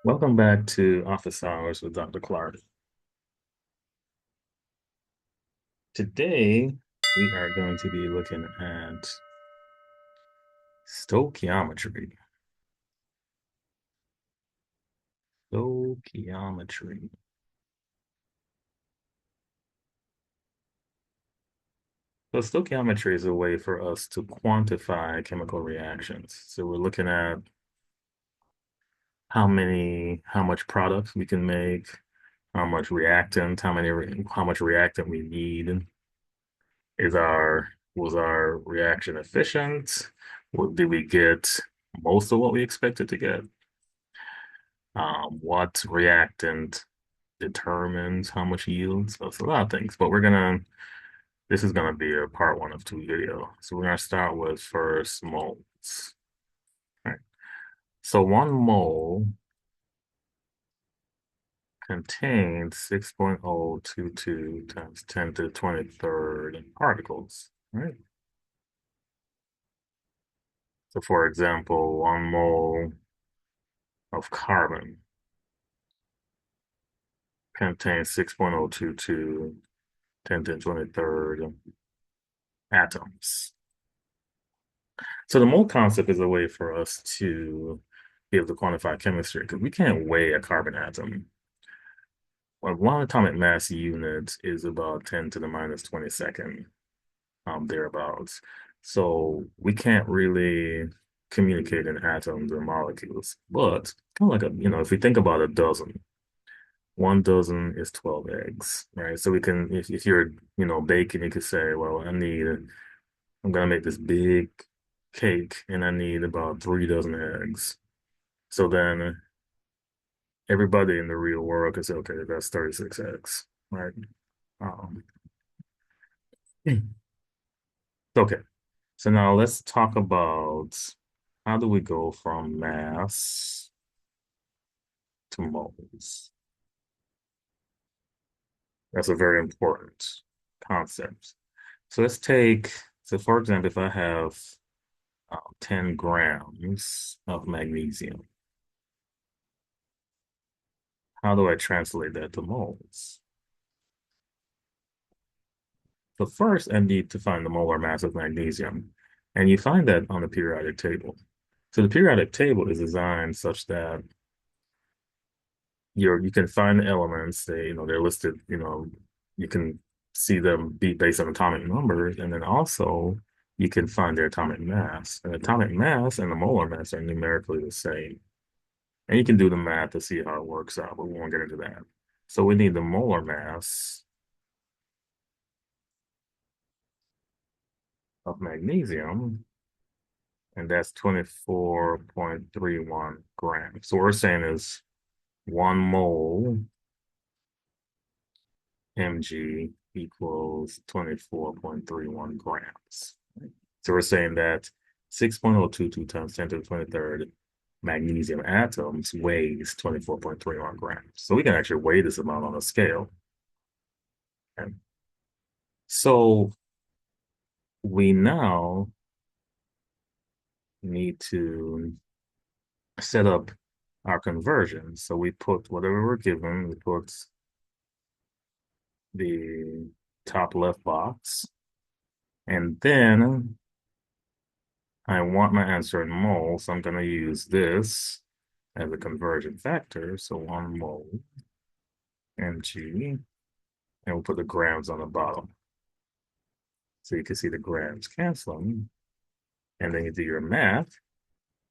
Welcome back to Office Hours with Dr. Clark. Today, we are going to be looking at stoichiometry. Stoichiometry. So, stoichiometry is a way for us to quantify chemical reactions. So, we're looking at how much product we can make, how much reactant, how much reactant we need. Was our reaction efficient? Did we get most of what we expected to get? What reactant determines how much yield. So it's a lot of things, but this is gonna be a part one of two video. So we're gonna start with first moles. All right. So 1 mole contains 6.022 times 10 to the 23rd particles, right? So for example, 1 mole of carbon contains 6.022 10 to the 23rd atoms. So the mole concept is a way for us to be able to quantify chemistry because we can't weigh a carbon atom. Well, one atomic mass unit is about 10 to the minus 22nd, thereabouts. So we can't really communicate in atoms or molecules. But kind of like if we think about a dozen, 1 dozen is 12 eggs, right? So we can, if you're, baking, you could say, well, I'm gonna make this big cake and I need about 3 dozen eggs. So then everybody in the real world could say, okay, that's 36 eggs, right? Um, okay. So now let's talk about how do we go from mass to moles? That's a very important concept. So for example, if I have 10 grams of magnesium, how do I translate that to moles? So first, I need to find the molar mass of magnesium, and you find that on the periodic table. So the periodic table is designed such that you can find the elements. They're listed. You can see them be based on atomic numbers, and then also you can find their atomic mass. And atomic mass and the molar mass are numerically the same. And you can do the math to see how it works out, but we won't get into that. So we need the molar mass of magnesium, and that's 24.31 grams. So what we're saying is 1 mole mg equals 24.31 grams. So we're saying that 6.022 times 10 to the 23rd magnesium atoms weighs 24.31 grams. So we can actually weigh this amount on a scale. Okay. So we now need to set up our conversion. So we put whatever we're given, we put the top left box, and then I want my answer in moles, so I'm going to use this as a conversion factor. So 1 mole mg, and we'll put the grams on the bottom. So you can see the grams canceling, and then you do your math.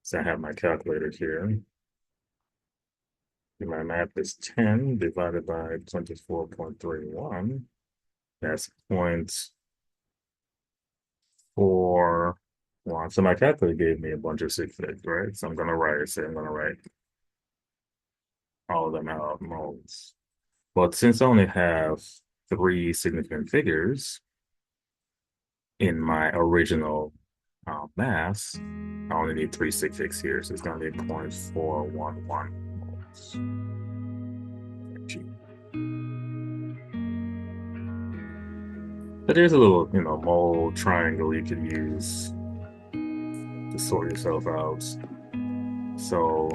So I have my calculator here. My math is 10 divided by 24.31. That's 0.41. So my calculator gave me a bunch of sig figs, right? So I'm going to write all of them out moles. But since I only have 3 significant figures in my original mass, I only need 3 sig figs here. So it's going to be 0.411 moles. But there's a little, mole triangle you can use to sort yourself out. So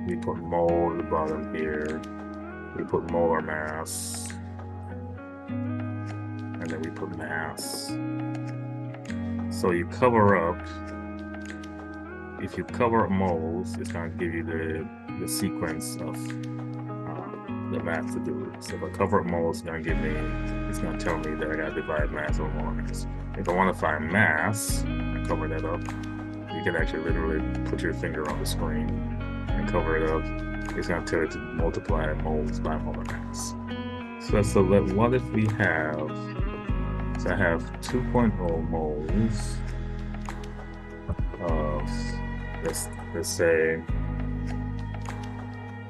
we put mole at the bottom here. We put molar mass. And then we put mass. So you cover up. If you cover up moles, it's going to give you the sequence of the math to do. So if I cover up moles, it's going to it's going to tell me that I got to divide mass over molar mass. If I want to find mass, I cover that up. You can actually literally put your finger on the screen and cover it up. It's going to tell you to multiply moles by molar mass. So what if we have, so I have 2.0 moles of, let's say,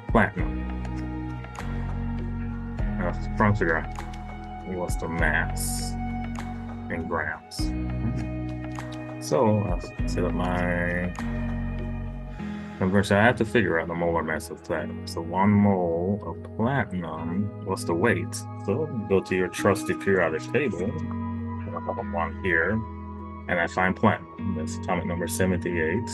platinum. Now, I'm trying to figure out what's the mass in grams. So I'll set up my conversion. I have to figure out the molar mass of platinum. So 1 mole of platinum, what's the weight? So go to your trusty periodic table. I have one here, and I find platinum. That's atomic number 78,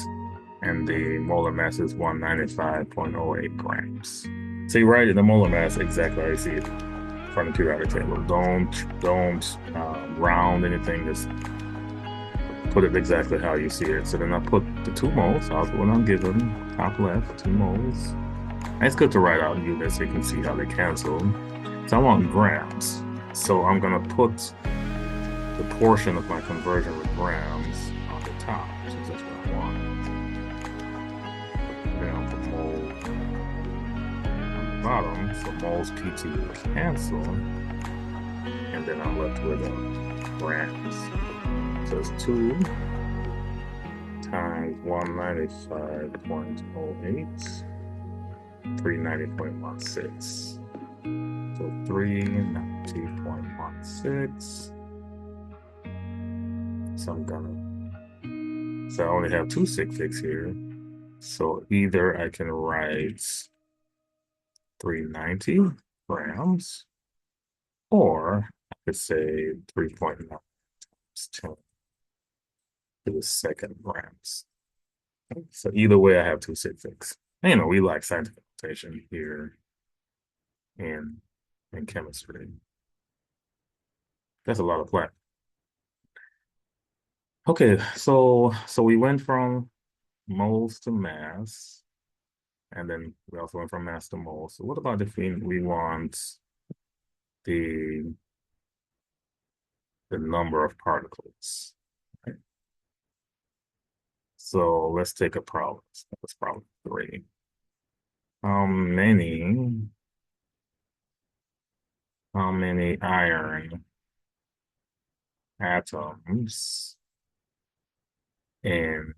and the molar mass is 195.08 grams. So you write in the molar mass exactly how you see it from the periodic table. Don't round anything. Just put it exactly how you see it. So then I put the 2 moles. I'll put what I'm given, top left, 2 moles. And it's good to write out units so you can see how they cancel. So I want grams. So I'm gonna put the portion of my conversion with grams on the top, since that's what I want. Then I'll put mole on the bottom, so moles PT will cancel, and then I'm left with grams. So it's 2 times 195.08, 390.16. So 390.16. So I only have 2 sig figs here. So either I can write 390 grams, or I could say 3.9 times 10 to the second grams. So either way, I have 2 sig figs. You know, we like scientific notation here in chemistry. That's a lot of platinum. Okay, so we went from moles to mass, and then we also went from mass to moles. So what about if we want the number of particles? Right? So let's take a problem. That's problem 3. How many iron atoms in,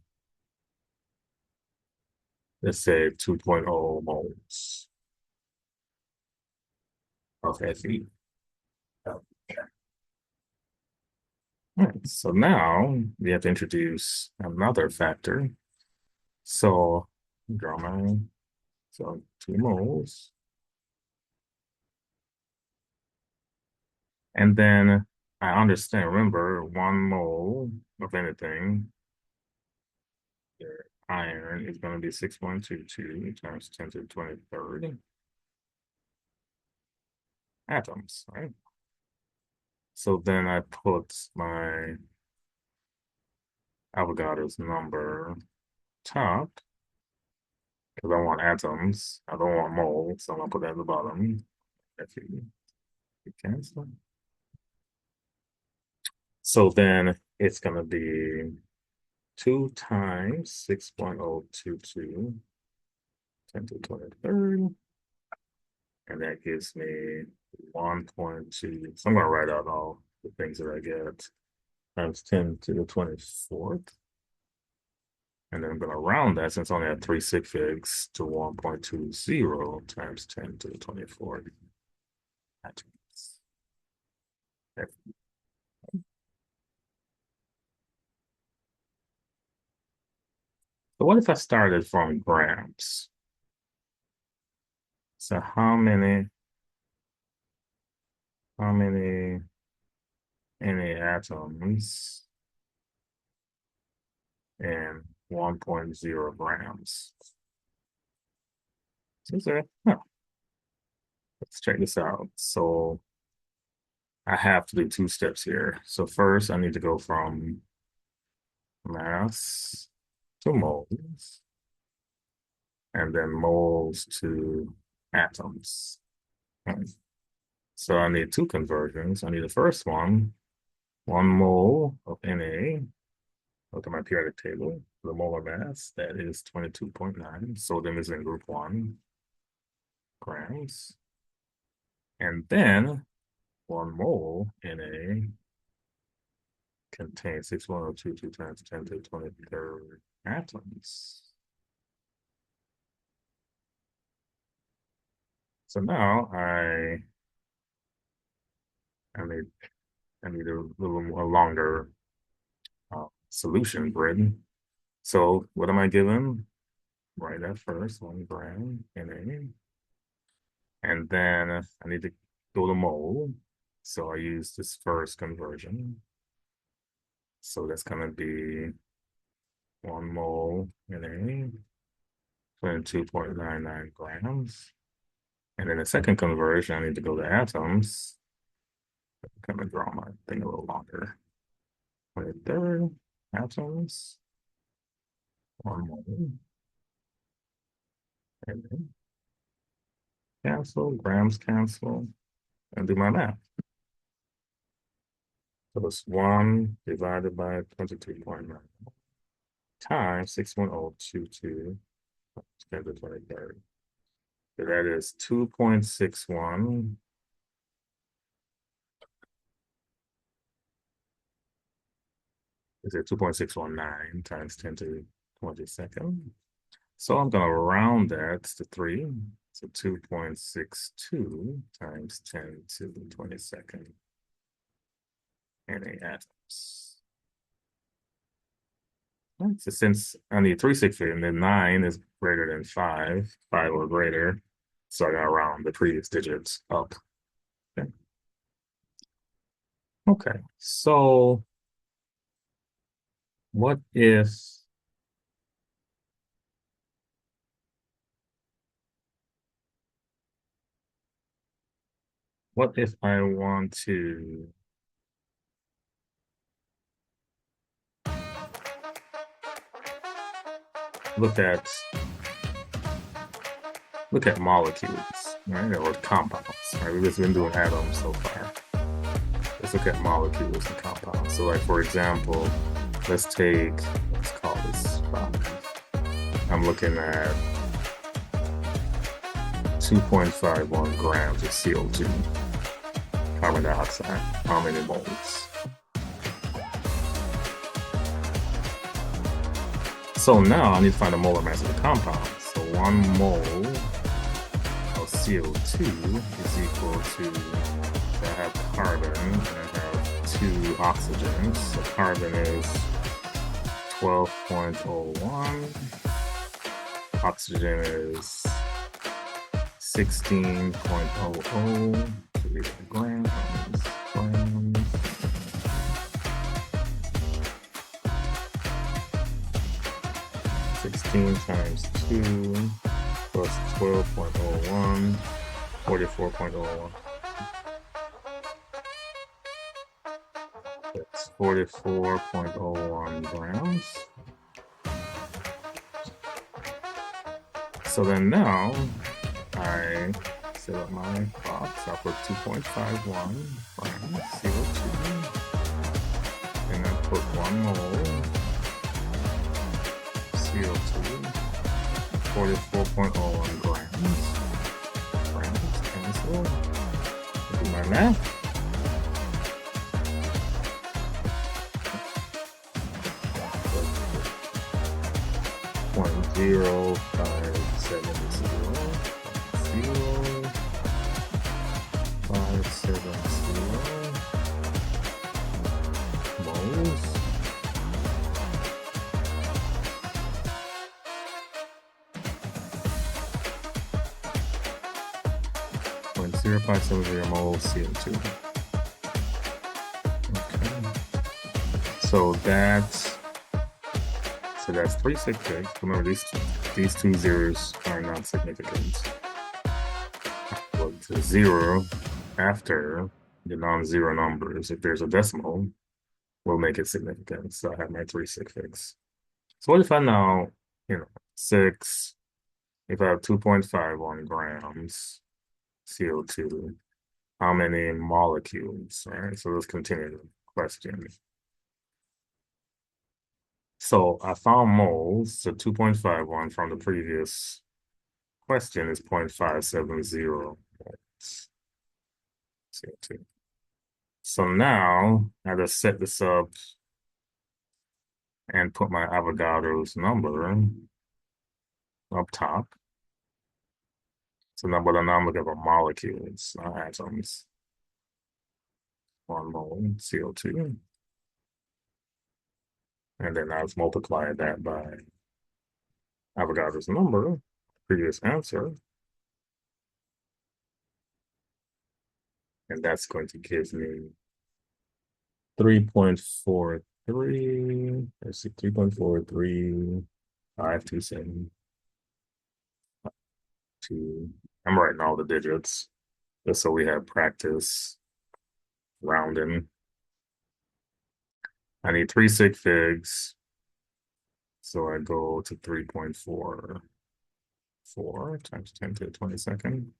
let's say, 2.0 moles of Fe? Okay. All right, so now we have to introduce another factor. So draw my, so 2 moles. And then I understand, remember, 1 mole of anything, iron is going to be 6.22 times 10 to the 23rd atoms, right? So then I put my Avogadro's number top, because I want atoms. I don't want moles, so I'm going to put that at the bottom. If you cancel. So then it's going to be 2 times 6.022 10 to the 23rd. And that gives me 1.2. So I'm going to write out all the things that I get times 10 to the 24th. And then I'm going to round that, since I only have 3 sig figs, to 1.20 times 10 to the 24th. So what if I started from grams? So how many atoms in 1.0 grams? Let's check this out. So I have to do two steps here. So first I need to go from mass to moles, and then moles to atoms. Okay. So I need two conversions. I need the first one 1 mole of Na. Look at my periodic table. The molar mass, that is 22.9. Sodium is in group 1 grams. And then 1 mole Na contains 61022 times 10 to the 23rd atoms. So now I need a little more longer solution grid. So what am I given? Write that first, 1 gram Na. And then I need to go to mole. So I use this first conversion. So that's going to be 1 mole Na, 22.99 grams. And then the second conversion, I need to go to atoms. I'm going to draw my thing a little longer. 23rd atoms. 1 mole. And then cancel, grams cancel, and do my math. So it's 1 divided by 22.9 times 61022 10 to the 23rd. So that is 2.61. Is it 2.619 times 10 to the 22nd? So I'm going to round that to 3. So 2.62 times 10 to the 22nd. Na atoms. So since I need 360 and then 9 is greater than 5 or greater, so I got to round the previous digits up. Okay, so what if I want to look at molecules, right, or compounds, right? We've just been doing atoms so far. Let's look at molecules and compounds. So like, for example, let's call this 5. I'm looking at 2.51 grams of CO2, carbon dioxide. How many moles? So now I need to find the molar mass of the compound. So 1 mole of CO2 is equal to, so I have carbon and I have 2 oxygens. So carbon is 12.01. Oxygen is 16.00. Grams. 16 times 2 plus 12.01, 44.01. That's 44.01 grams. So then now I set up my box. I'll put 2.51 grams CO2, and then put 1 mole CO2, 44.01 grams. Grams cancel. Do my math. Zero 570 moles. 0.0570 moles CO2. Okay. So So that's 3 sig figs. Remember, these two zeros are not significant. Go to 0 after the non-zero numbers. If there's a decimal, we'll make it significant. So I have my 3 sig figs. So what if I now, 6, if I have 2.51 grams CO2, how many molecules? All right, so let's continue the question. So I found moles, so 2.51 from the previous question is 0.570 moles CO2. So now I just set this up and put my Avogadro's number up top. So now, but now I'm looking for molecules, not atoms. 1 mole CO2. And then I was multiplying that by Avogadro's number, previous answer. And that's going to give me 3.43. Let's see, 3.43527. I'm writing all the digits just so we have practice rounding. I need 3 sig figs. So I go to 3.44 times 10 to the 22nd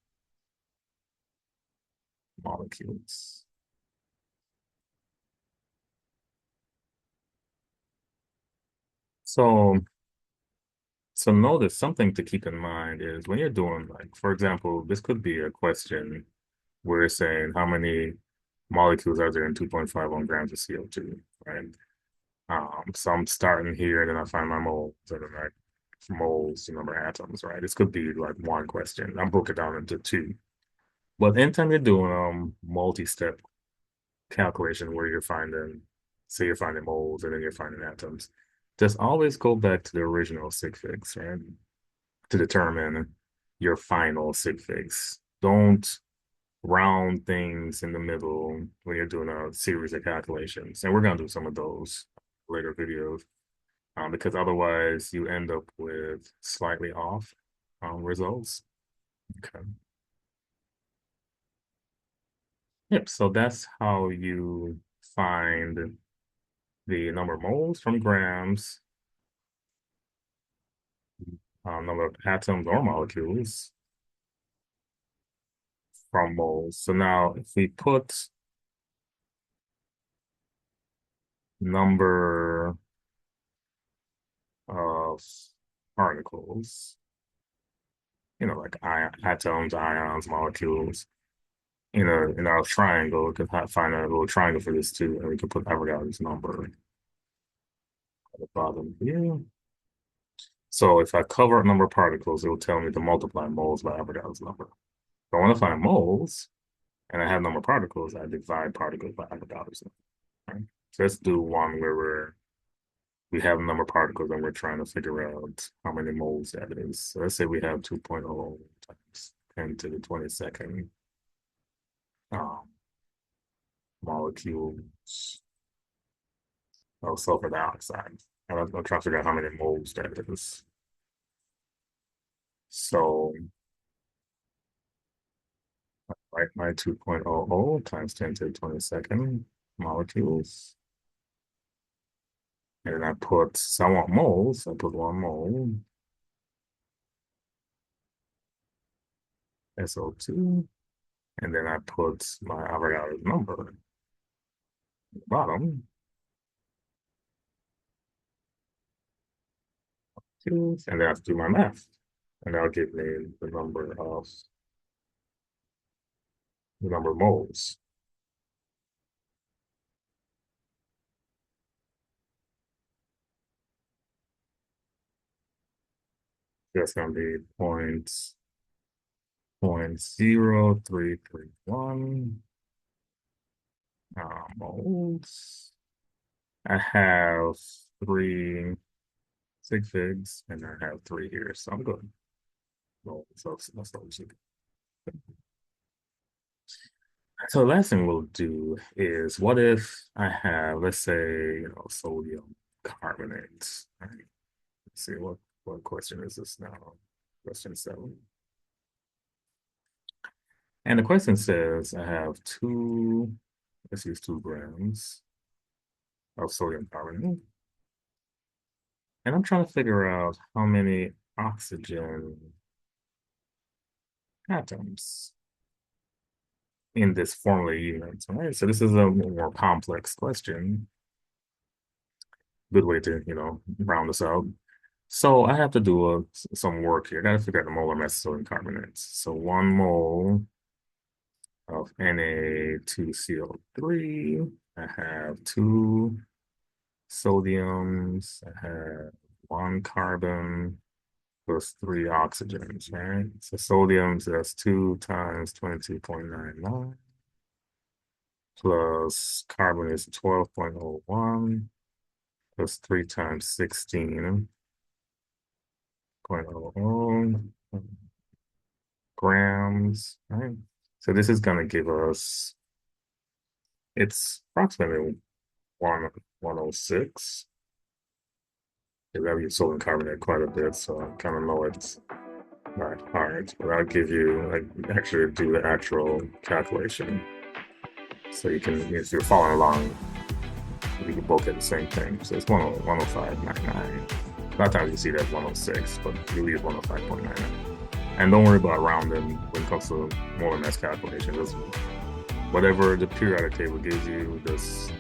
molecules. So notice something to keep in mind is when you're doing, like, for example, this could be a question where it's saying how many molecules are there in 2.51 grams of CO2, right? So I'm starting here, and then I find my moles, and then moles, the number of atoms, right? This could be like one question. I broke it down into two. But anytime you're doing multi-step calculation where you're finding, say you're finding moles and then you're finding atoms, just always go back to the original sig figs, right? To determine your final sig figs. Don't round things in the middle when you're doing a series of calculations. And we're going to do some of those later videos because otherwise you end up with slightly off results. Okay. Yep, so that's how you find the number of moles from grams, number of atoms or molecules from moles. So now if we put number of particles, like atoms, ions, molecules, in our triangle, we could find a little triangle for this too, and we could put Avogadro's number at the bottom here. So if I cover a number of particles, it will tell me to multiply moles by Avogadro's number. If I want to find moles, and I have number of particles, I divide particles by Avogadro's number. Right? So let's do one where we have a number of particles and we're trying to figure out how many moles that is. So let's say we have 2.0 times 10 to the 22nd molecules of sulfur dioxide. And I'm trying to figure out how many moles that is. So write my 2.00 times 10 to the 22nd molecules. And then so I want moles, I put 1 mole. SO2. And then I put my Avogadro's number at the bottom. And then I have to do my math. And that'll give me the number of moles. That's going to be 0.0331 moles. I have 3 sig figs, and I have 3 here, so I'm good. Well, so that's all we should. So the last thing we'll do is, what if I have, let's say, sodium carbonate, right? see what question is this now? Question 7. And the question says I have let's use 2 grams of sodium carbonate. And I'm trying to figure out how many oxygen atoms in this formula unit. All right, so this is a more complex question. Good way to, round this out. So I have to do some work here. I got to figure out the molar mass of sodium carbonate. So 1 mole of Na2CO3. I have 2 sodiums. I have 1 carbon plus 3 oxygens, right? So sodiums, that's 2 times 22.99 plus carbon is 12.01 plus 3 times 16.00 grams, right? So this is going to give us, it's approximately 106. I've used sodium carbonate quite a bit, so I kind of know it's not hard, but I'll give you, actually do the actual calculation. So you can, if you're following along, you can both get the same thing. So it's 105.99. A lot of times you see that 106, but you use 105.99. And don't worry about rounding when it comes to molar mass calculation. Just whatever the periodic table gives you, just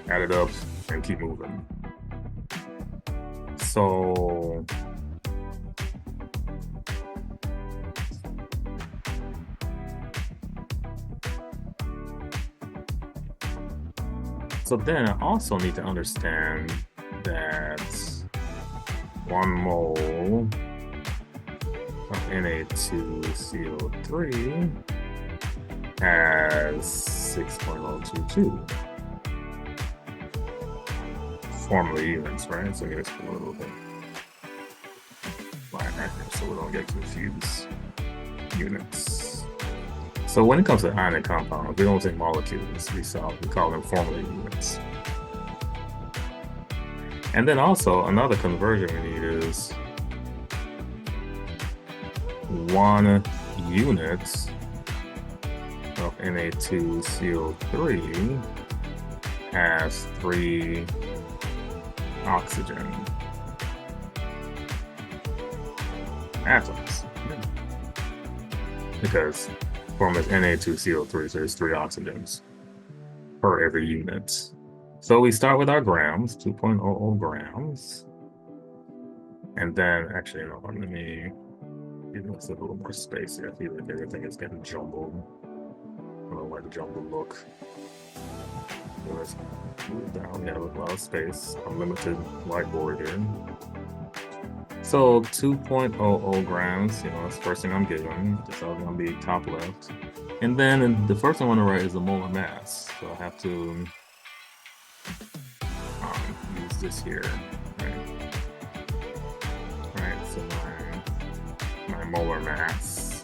add it up and keep moving. So then I also need to understand that 1 mole of Na2CO3 has 6.022 formula units, right? So here's a little bit line acronym so we don't get confused. Units. So when it comes to ionic compounds, we don't say molecules, we call them formula units. And then also another conversion we need is 1 unit of Na2CO3 has 3 oxygen atoms. Because formula is Na2CO3, so there's 3 oxygens per every unit. So we start with our grams, 2.00 grams. And then, actually, let me give us a little more space here. I feel like everything is getting jumbled. I don't like the jumbled look. So let's move down. We have a lot of space. Unlimited whiteboard here. So 2.00 grams, that's the first thing I'm given. This is going to be top left. And then the first thing I want to write is the molar mass. So I have to use this here, right? So my molar mass,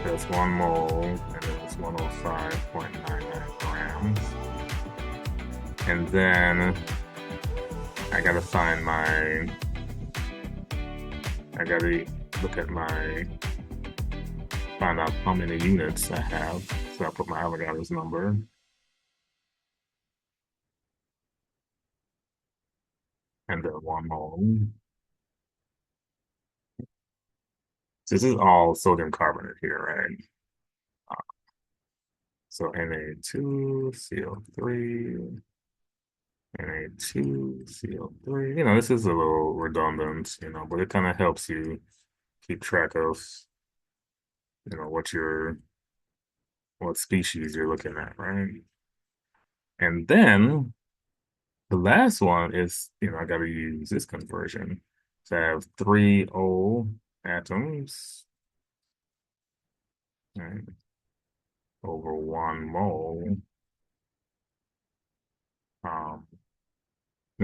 that's 1 mole, and then it's 105.99 grams. And then I gotta find I gotta look at find out how many units I have. So I put my Avogadro's number. And then 1 mole. This is all sodium carbonate here, right? So Na2CO3, Na2CO3. This is a little redundant, but it kind of helps you keep track of, what species you're looking at, right? And then the last one is, I got to use this conversion. So I have 3 O atoms, right, over 1 mole. No,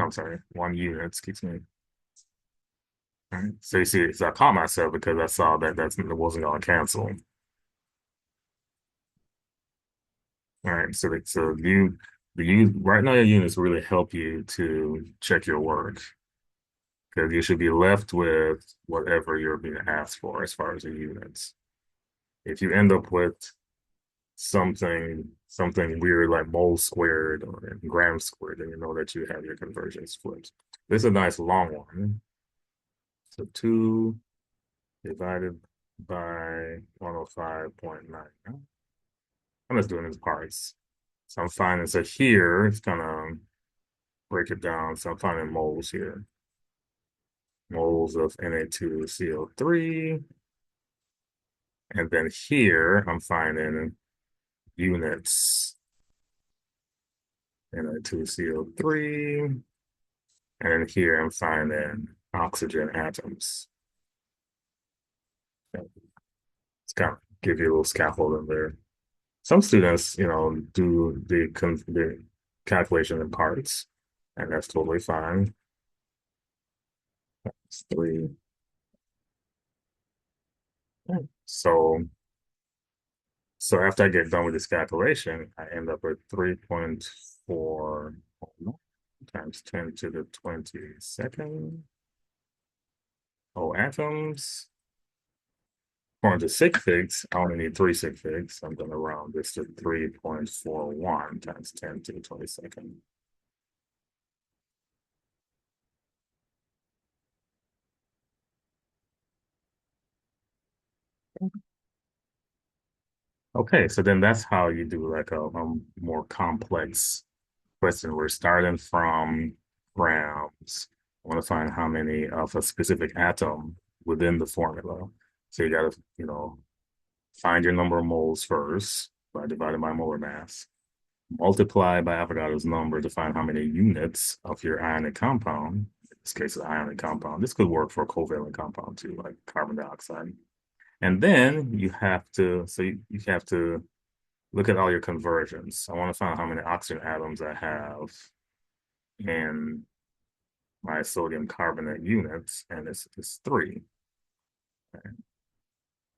I'm sorry, 1 unit, excuse me. All right. So you see, so I caught myself because I saw that it wasn't going to cancel. All right, so right now your units really help you to check your work. because you should be left with whatever you're being asked for as far as the units. If you end up with something weird like mole squared or gram squared, then you know that you have your conversions flipped. This is a nice long one. So 2 divided by 105.9. I'm just doing it in parts. So I'm finding, so here it's gonna break it down. So I'm finding moles here. Moles of Na2CO3. And then here I'm finding units Na2CO3. And then here I'm finding oxygen atoms. It's kind of give you a little scaffold in there. Some students, do the calculation in parts, and that's totally fine. That's 3. So, so after I get done with this calculation, I end up with 3.4 times 10 to the 22nd. atoms. According to sig figs, I only need 3 sig figs. I'm going to round this to 3.41 times 10 to the 22nd. Okay, so then that's how you do like a more complex question. We're starting from grams. I want to find how many of a specific atom within the formula. So you got to, find your number of moles first by dividing by molar mass. Multiply by Avogadro's number to find how many units of your ionic compound. In this case, an ionic compound. This could work for a covalent compound too, like carbon dioxide. And then you have to, you have to look at all your conversions. I want to find how many oxygen atoms I have in my sodium carbonate units, and it's 3. Okay.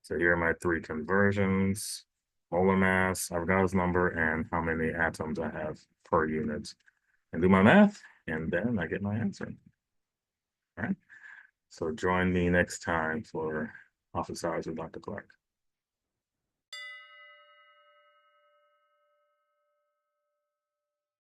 So here are my 3 conversions: molar mass, Avogadro's number, and how many atoms I have per unit. And do my math, and then I get my answer. All right. So join me next time for Office Hours with Dr. Clark.